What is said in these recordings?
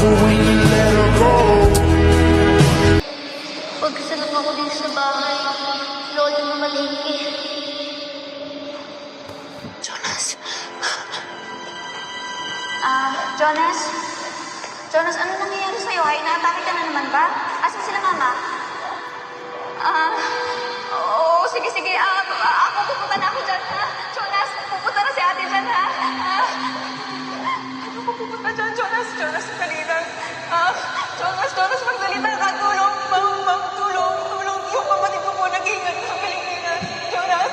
her when you let her go. Pag-isa lang ako dito sa bahay. Lolo na malingki. Jonas? Jonas? Jonas, ano nangyayari sa'yo? Ay, naatake ka na naman ba? Asan sila mama? Oo, sige. Ako pupunta na ako dyan, ha? Jonas, pupunta na si ate dyan, ha? Ano ko pupunta dyan, Jonas? Jonas, magsalita. Jonas, magsalita ka. Tulong. Yung kapatid ko po nag-iingat sa Pilipinas. Jonas.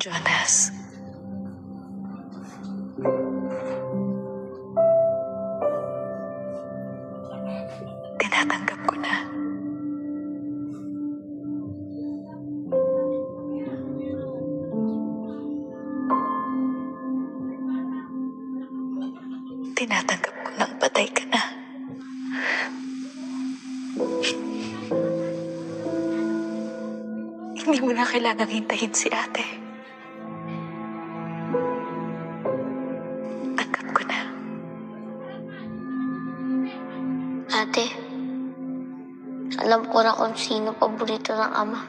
Jonas. Tinatanggap ko na. Tinatanggap ko nang patay ka na. Hindi mo na kailangang hintayin si ate. Tanggap ko na. Ate, alam ko na kung sino paborito ng ama.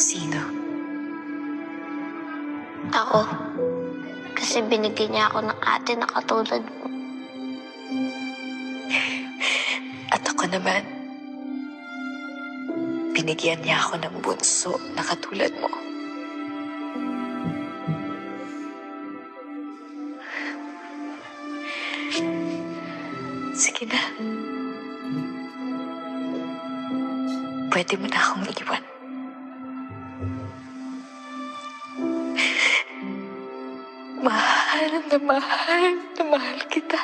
Sino? Ako. Kasi binigyan niya ako ng ate na katulad mo. At ako naman, binigyan niya ako ng bunso na katulad mo. Sige na. Pwede mo na akong iwan. Mahal na mahal kita.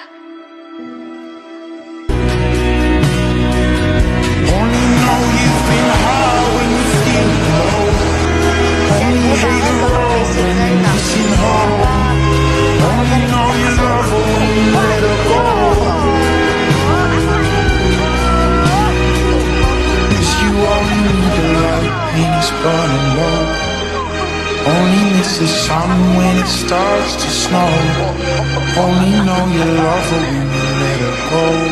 Only know you've been high when you feel low. Only hate the road when you're missing home. Only know you love her when you let her go. Miss you all you need the light when it's burning low. Only miss the sun when it starts to snow. Only know you love her when you let her go.